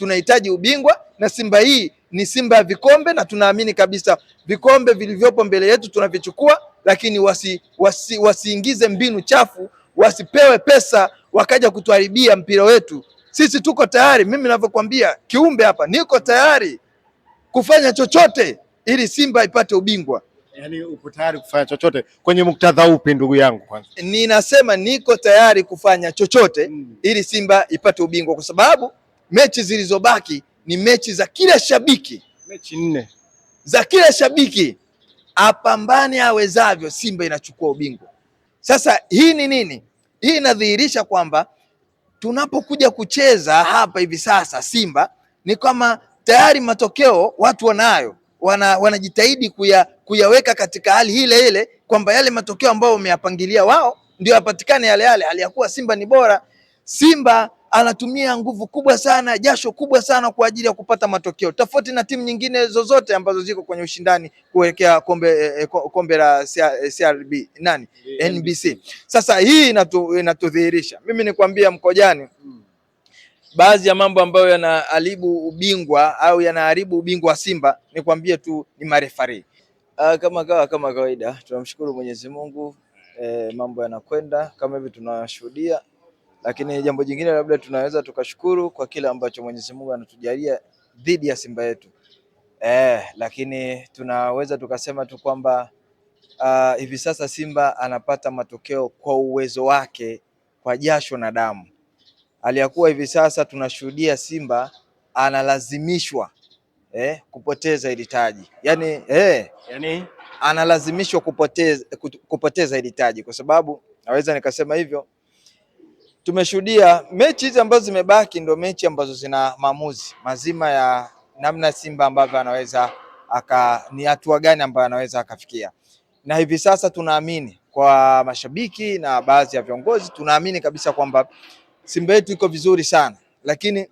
tunahitaji ubingwa, na Simba hii ni Simba ya vikombe, na tunaamini kabisa vikombe vilivyopo mbele yetu tunavichukua, lakini wasiingize mbinu chafu, wasipewe pesa wakaja kutuharibia mpira wetu. Sisi tuko tayari, mimi ninavyokuambia Kiumbe hapa, niko tayari kufanya chochote ili Simba ipate ubingwa. Yaani upo tayari kufanya chochote kwenye muktadha upi ndugu yangu? Kwanza ninasema niko tayari kufanya chochote ili Simba ipate ubingwa, kwa sababu mechi zilizobaki ni mechi za kila shabiki, mechi 4 za kila shabiki apambane awezavyo, Simba inachukua ubingwa. Sasa hii ni nini? Hii inadhihirisha kwamba tunapokuja kucheza hapa hivi sasa Simba ni kama tayari matokeo watu wanayo, wanajitahidi kuyaweka katika hali ile ile, kwamba yale matokeo ambayo wameyapangilia wao ndio yapatikane yale yale, hali ya kuwa Simba ni bora. Simba anatumia nguvu kubwa sana, jasho kubwa sana kwa ajili ya kupata matokeo, tofauti na timu nyingine zozote ambazo ziko kwenye ushindani kuelekea kombe la CRB NBC. Sasa hii inatudhihirisha, mimi nikwambia Mkojani, baadhi ya mambo ambayo yanaharibu ubingwa au yanaharibu ubingwa wa Simba, nikwambie tu ni marefari. Kama kawaida tunamshukuru Mwenyezi Mungu, mambo yanakwenda kama hivi tunashuhudia, lakini jambo jingine labda tunaweza tukashukuru kwa kile ambacho Mwenyezi Mungu anatujalia dhidi ya Simba yetu. Lakini tunaweza tukasema tu kwamba hivi sasa Simba anapata matokeo kwa uwezo wake, kwa jasho na damu. Aliyakuwa hivi sasa tunashuhudia Simba analazimishwa kupoteza hili taji. Yani analazimishwa kupoteza hili taji, kwa sababu naweza nikasema hivyo. Tumeshuhudia mechi hizi ambazo zimebaki ndio mechi ambazo zina maamuzi mazima ya namna Simba ambavyo anaweza ni hatua gani ambayo anaweza akafikia. Na hivi sasa tunaamini, kwa mashabiki na baadhi ya viongozi, tunaamini kabisa kwamba Simba yetu iko vizuri sana, lakini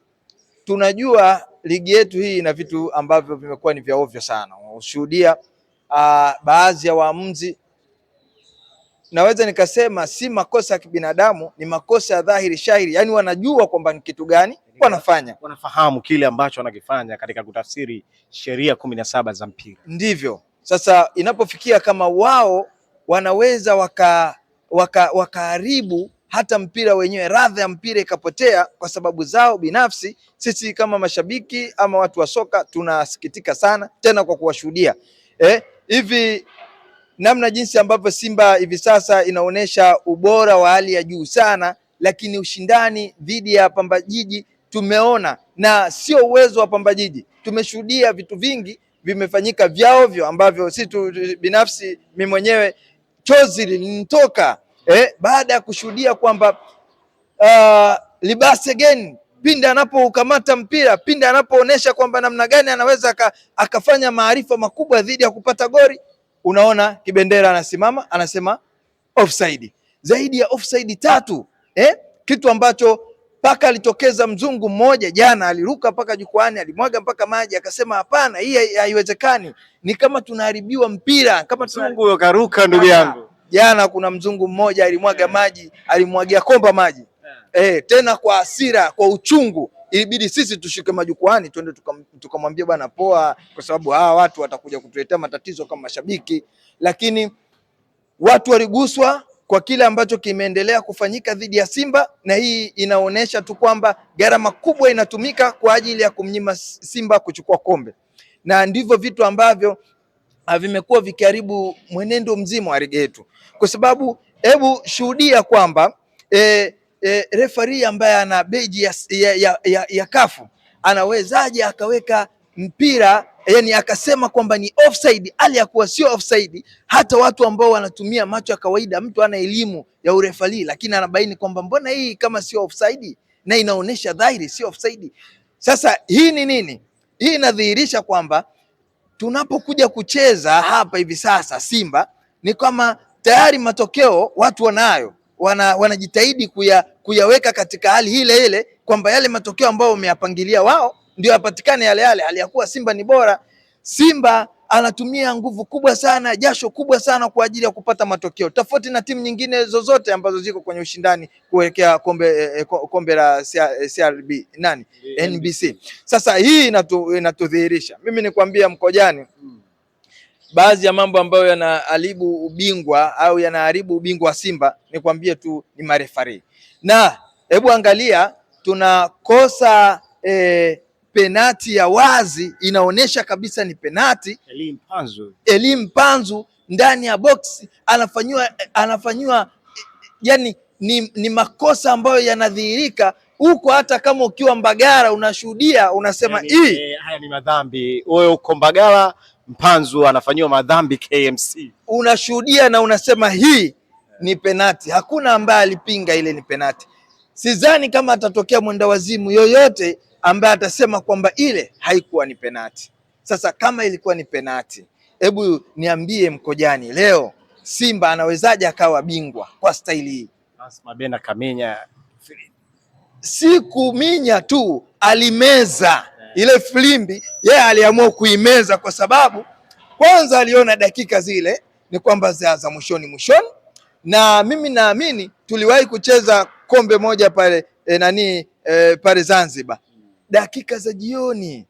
tunajua ligi yetu hii ina vitu ambavyo vimekuwa ni vya ovyo sana. Ushuhudia baadhi ya waamuzi, naweza nikasema si makosa ya kibinadamu, ni makosa ya dhahiri shahiri, yani wanajua kwamba ni kitu gani wanafanya, wanafahamu kile ambacho wanakifanya katika kutafsiri sheria 17 za mpira. Ndivyo sasa inapofikia kama wao wanaweza wakaharibu hata mpira wenyewe, radha ya mpira ikapotea kwa sababu zao binafsi. Sisi kama mashabiki ama watu wa soka tunasikitika sana tena kwa kuwashuhudia hivi namna jinsi ambavyo Simba hivi sasa inaonesha ubora wa hali ya juu sana, lakini ushindani dhidi ya Pamba Jiji tumeona, na sio uwezo wa Pamba Jiji. Tumeshuhudia vitu vingi vimefanyika vya ovyo ambavyo sisi binafsi, mimi mwenyewe chozi lilinitoka baada ya kushuhudia kwamba Libase Geni pindi anapokamata mpira, pindi anapoonesha kwamba namna gani anaweza akafanya maarifa makubwa dhidi ya kupata goli, unaona Kibendera anasimama anasema offside, zaidi ya offside 3, kitu ambacho paka alitokeza mzungu mmoja jana, aliruka paka jukwani, alimwaga mpaka maji, akasema hapana, hii haiwezekani, ni kama tunaharibiwa mpira, kama mzungu huyo karuka. Ndugu yangu, jana kuna mzungu mmoja alimwaga maji, alimwagia komba maji tena kwa hasira, kwa uchungu. Ilibidi sisi tushike majukwani twende tukamwambia bwana poa, kwa sababu hawa watu watakuja kutuletea matatizo kama mashabiki. Lakini watu waliguswa kwa kile ambacho kimeendelea kufanyika dhidi ya Simba, na hii inaonyesha tu kwamba gharama kubwa inatumika kwa ajili ya kumnyima Simba kuchukua kombe, na ndivyo vitu ambavyo vimekuwa vikiharibu mwenendo mzima wa ligi yetu, kwa sababu hebu shuhudia kwamba referee ambaye ana beji ya kafu anawezaje akaweka mpira yani akasema kwamba ni offside hali ya kuwa sio offside. Hata watu ambao wanatumia macho ya kawaida, mtu ana elimu ya urefarii, lakini anabaini kwamba mbona hii kama sio offside, na inaonesha dhahiri sio offside. Sasa hii ni nini? Hii inadhihirisha kwamba tunapokuja kucheza hapa hivi sasa Simba ni kama tayari matokeo watu wanayo, wanajitahidi kuyaweka katika hali ile ile, kwamba yale matokeo ambayo wameyapangilia wao ndio yapatikane yale yale, hali ya kuwa Simba ni bora. Simba anatumia nguvu kubwa sana, jasho kubwa sana kwa ajili ya kupata matokeo, tofauti na timu nyingine zozote ambazo ziko kwenye ushindani kuelekea kombe la CRB NBC. Sasa hii inatudhihirisha, mimi nikwambia Mkojani, baadhi ya mambo ambayo yanaharibu ubingwa au yanaharibu ubingwa wa Simba, nikwambie tu ni marefari. Na hebu angalia, tunakosa penati ya wazi, inaonyesha kabisa ni penati. Elie Mpanzu ndani ya box anafanywa yani ni makosa ambayo yanadhihirika huko, hata kama ukiwa Mbagala unashuhudia unasema haya ni madhambi. Wewe uko Mbagala, Mpanzu anafanyiwa madhambi KMC, unashuhudia na unasema hii ni penati. Hakuna ambaye alipinga ile ni penati. Sidhani kama atatokea mwenda wazimu yoyote ambaye atasema kwamba ile haikuwa ni penati. Sasa kama ilikuwa ni penati, hebu niambie Mkojani, leo Simba anawezaje akawa bingwa kwa staili hii? Mabena kaminya, si kuminya tu, alimeza ile filimbi. Yeye aliamua kuimeza kwa sababu kwanza aliona dakika zile ni kwamba za mwishoni, na mimi naamini tuliwahi kucheza kombe moja pale pale Zanzibar, dakika za jioni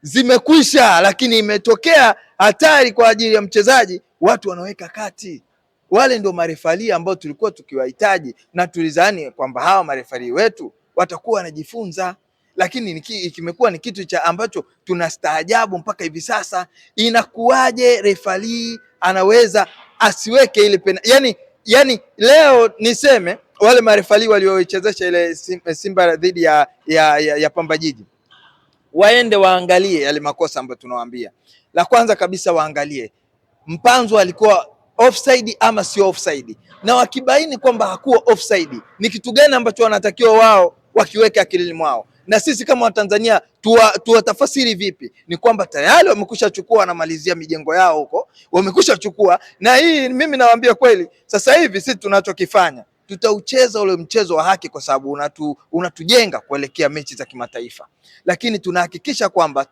zimekwisha, lakini imetokea hatari kwa ajili ya mchezaji, watu wanaweka kati. Wale ndio marefali ambao tulikuwa tukiwahitaji, na tulizani kwamba hawa marefali wetu watakuwa wanajifunza, lakini kimekuwa ni kitu cha ambacho tunastaajabu mpaka hivi sasa. Inakuwaje refali anaweza asiweke ile yani leo niseme wale marefali walioichezesha ile Simba dhidi ya Pamba Jiji waende waangalie yale makosa ambayo tunawaambia. La kwanza kabisa waangalie Mpanzu alikuwa offside ama sio offside, na wakibaini kwamba hakuwa offside, ni kitu gani ambacho wanatakiwa wao wakiweke akilini mwao, na sisi kama Watanzania tuwatafasiri vipi? Ni kwamba tayari wamekusha chukua, wanamalizia mijengo yao huko, wamekusha chukua. Na hii mimi nawaambia kweli, sasa hivi sisi tunachokifanya, tutaucheza ule mchezo wa haki, kwa sababu unatujenga kuelekea mechi za kimataifa, lakini tunahakikisha kwamba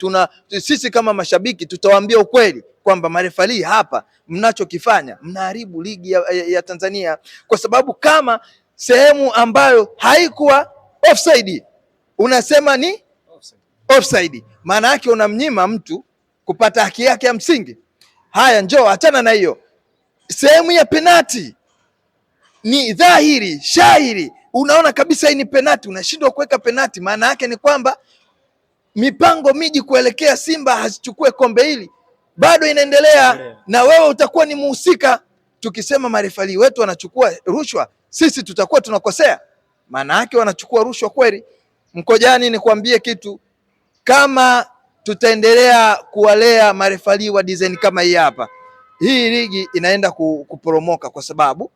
sisi kama mashabiki tutawaambia ukweli kwamba marefali hapa mnachokifanya mnaharibu ligi ya Tanzania, kwa sababu kama sehemu ambayo haikuwa offside unasema ni offside, maana yake unamnyima mtu kupata haki yake ya msingi. Haya, njoo achana na hiyo sehemu ya penati, ni dhahiri shahiri, unaona kabisa hii ni penati, unashindwa kuweka penati. Maana yake ni kwamba mipango miji kuelekea Simba hasichukue kombe hili bado inaendelea, na wewe utakuwa ni muhusika. Tukisema marefali wetu wanachukua rushwa, sisi tutakuwa tunakosea. Maana yake wanachukua rushwa kweli. Mkojani, nikwambie kitu, kama tutaendelea kuwalea marefali wa design kama hii hapa, hii ligi inaenda kuporomoka, kwa sababu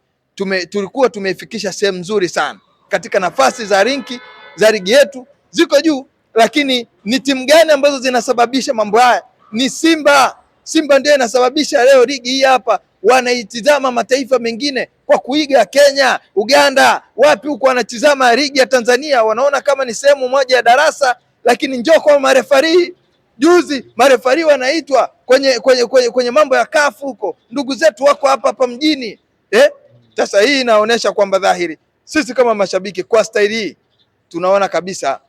tulikuwa tumeifikisha sehemu nzuri sana katika nafasi za rinki za ligi yetu ziko juu, lakini ni timu gani ambazo zinasababisha mambo haya? Ni Simba. Simba ndio inasababisha leo ligi hii hapa wanaitizama mataifa mengine kwa kuiga Kenya, Uganda, wapi huko, wanatizama ligi ya Tanzania wanaona kama ni sehemu moja ya darasa. Lakini njoo kwa marefari, juzi marefari wanaitwa kwenye mambo ya kafu huko, ndugu zetu wako hapa mjini. Sasa hii inaonyesha kwamba dhahiri sisi kama mashabiki kwa staili hii tunaona kabisa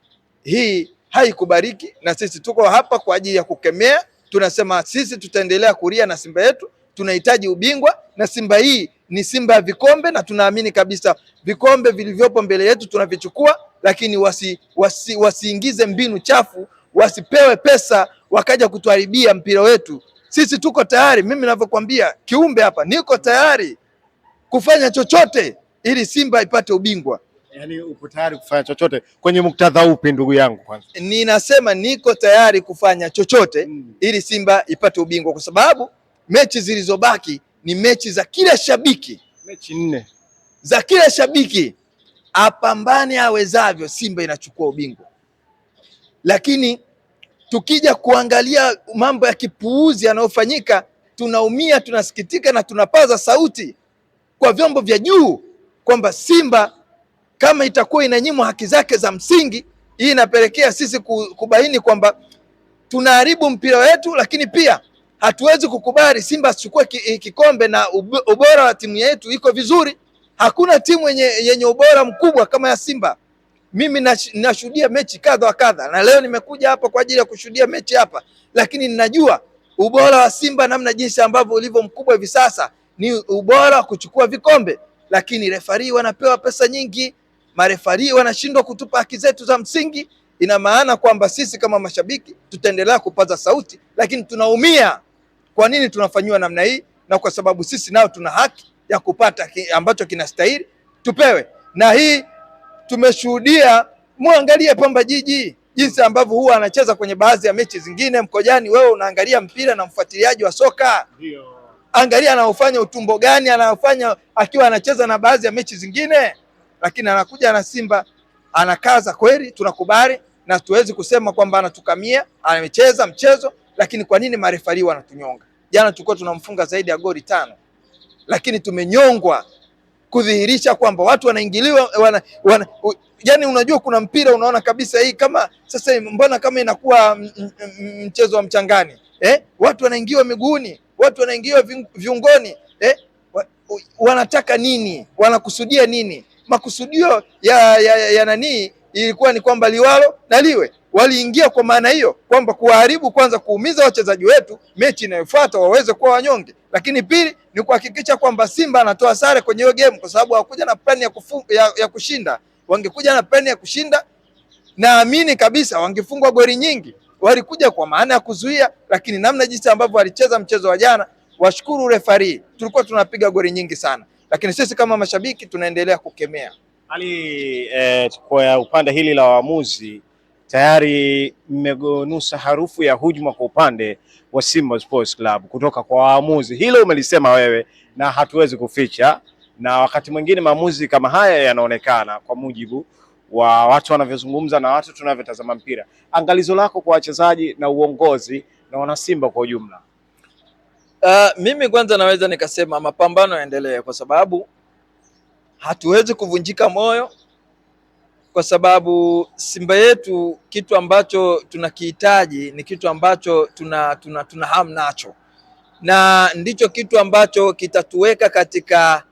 hii haikubariki, na sisi tuko hapa kwa ajili ya kukemea. Tunasema sisi tutaendelea kulia na Simba yetu, tunahitaji ubingwa, na Simba hii ni Simba ya vikombe, na tunaamini kabisa vikombe vilivyopo mbele yetu tunavichukua, lakini wasiingize mbinu chafu, wasipewe pesa wakaja kutuharibia mpira wetu. Sisi tuko tayari, mimi ninavyokuambia kiumbe hapa, niko tayari kufanya chochote ili Simba ipate ubingwa. Yaani uko tayari kufanya chochote kwenye muktadha upi ndugu yangu? Kwanza ninasema niko tayari kufanya chochote ili Simba ipate ubingwa, kwa sababu mechi zilizobaki ni mechi za kila shabiki, mechi 4 za kila shabiki apambane awezavyo, Simba inachukua ubingwa. Lakini tukija kuangalia mambo ya kipuuzi yanayofanyika, tunaumia, tunasikitika na tunapaza sauti kwa vyombo vya juu kwamba Simba kama itakuwa inanyimwa haki zake za msingi, hii inapelekea sisi kubaini kwamba tunaharibu mpira wetu, lakini pia hatuwezi kukubali Simba asichukue kikombe na ubora wa timu yetu iko vizuri. Hakuna timu yenye ubora mkubwa kama ya Simba. Mimi nashuhudia mechi kadha wa kadha, na leo nimekuja hapa kwa ajili ya kushuhudia mechi hapa, lakini ninajua ubora wa Simba namna jinsi ambavyo ulivyo mkubwa hivi sasa ni ubora wa kuchukua vikombe, lakini refari wanapewa pesa nyingi, marefari wanashindwa kutupa haki zetu za msingi. Ina maana kwamba sisi kama mashabiki tutaendelea kupaza sauti, lakini tunaumia. Kwa nini tunafanywa namna hii? Na kwa sababu sisi nao tuna haki ya kupata ambacho kinastahili tupewe. Na hii tumeshuhudia, muangalie Pamba Jiji jinsi ambavyo huwa anacheza kwenye baadhi ya mechi zingine. Mkojani, wewe unaangalia mpira na mfuatiliaji wa soka, angalia anaofanya utumbo gani anaofanya akiwa anacheza na baadhi ya mechi zingine, lakini anakuja na Simba anakaza kweli, tunakubali na tuwezi kusema kwamba anatukamia, amecheza mchezo, lakini kwa nini marefari wanatunyonga? Jana tulikuwa tunamfunga zaidi ya goli 5, lakini tumenyongwa, kudhihirisha kwamba watu wanaingiliwa yani unajua kuna mpira unaona kabisa hii kama sasa mbona kama inakuwa mchezo wa mchangani, watu wanaingiwa miguuni, watu wanaingiwa viungoni, wanataka nini? Wanakusudia nini? Makusudio ya nani ilikuwa ni kwamba liwalo na liwe. Waliingia kwa maana hiyo kwamba kuharibu, kwanza kuumiza wachezaji wetu, mechi inayofuata waweze kuwa wanyonge, lakini pili ni kuhakikisha kwamba Simba anatoa sare kwenye hiyo game, kwa sababu hawakuja na plani ya kushinda. Wangekuja na plani ya kushinda, naamini kabisa wangefungwa goli nyingi. Walikuja kwa maana ya kuzuia, lakini namna jinsi ambavyo walicheza mchezo wa jana, washukuru referee, tulikuwa tunapiga goli nyingi sana, lakini sisi kama mashabiki tunaendelea kukemea. Kwa upande hili la waamuzi tayari mmegonusa harufu ya hujuma kwa upande wa Simba Sports Club kutoka kwa waamuzi. Hilo umelisema wewe na hatuwezi kuficha, na wakati mwingine maamuzi kama haya yanaonekana kwa mujibu wa watu wanavyozungumza na watu tunavyotazama mpira. Angalizo lako kwa wachezaji na uongozi na wana Simba kwa ujumla? Mimi kwanza naweza nikasema mapambano yaendelee, kwa sababu hatuwezi kuvunjika moyo, kwa sababu Simba yetu kitu ambacho tunakihitaji ni kitu ambacho tuna hamu nacho, na ndicho kitu ambacho kitatuweka katika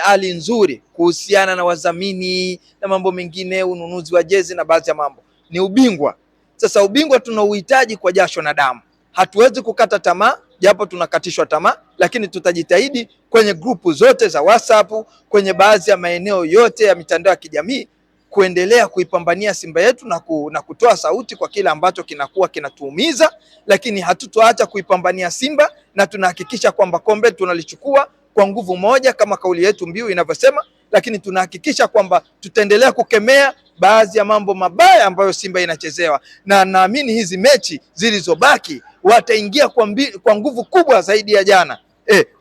hali nzuri kuhusiana na wadhamini na mambo mengine, ununuzi wa jezi na baadhi ya mambo. Ni ubingwa. Sasa ubingwa tunauhitaji kwa jasho na damu. Hatuwezi kukata tamaa, japo tunakatishwa tamaa, lakini tutajitahidi kwenye grupu zote za WhatsApp, kwenye baadhi ya maeneo yote ya mitandao ya kijamii kuendelea kuipambania Simba yetu na kutoa sauti kwa kile ambacho kinakuwa kinatuumiza, lakini hatutoacha kuipambania Simba, na tunahakikisha kwamba kombe tunalichukua kwa nguvu moja kama kauli yetu mbiu inavyosema, lakini tunahakikisha kwamba tutaendelea kukemea baadhi ya mambo mabaya ambayo Simba inachezewa, na naamini hizi mechi zilizobaki wataingia kwa nguvu kubwa zaidi ya jana.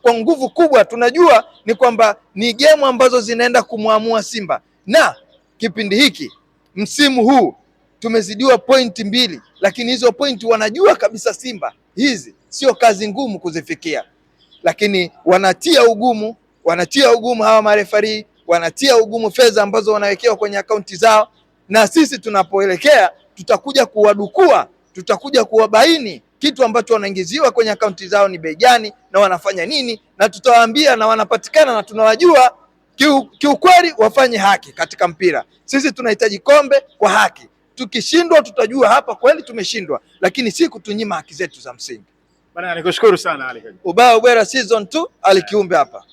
Kwa nguvu kubwa. Tunajua ni kwamba ni game ambazo zinaenda kumwamua Simba, na kipindi hiki msimu huu tumezidiwa pointi 2, lakini hizo pointi wanajua kabisa Simba hizi sio kazi ngumu kuzifikia, lakini wanatia ugumu hawa marefari, wanatia ugumu fedha ambazo wanawekewa kwenye akaunti zao, na sisi tunapoelekea tutakuja kuwadukua, tutakuja kuwabaini kitu ambacho wanaingiziwa kwenye akaunti zao ni bei gani na wanafanya nini, na tutawaambia na wanapatikana na tunawajua. Kiukweli wafanye haki katika mpira. Sisi tunahitaji kombe kwa haki. Tukishindwa tutajua hapa kweli tumeshindwa, lakini si kutunyima haki zetu za msingi. Bana, nikushukuru sana Ali. Ubaya ubwela season 2 Ali Kiumbe hapa.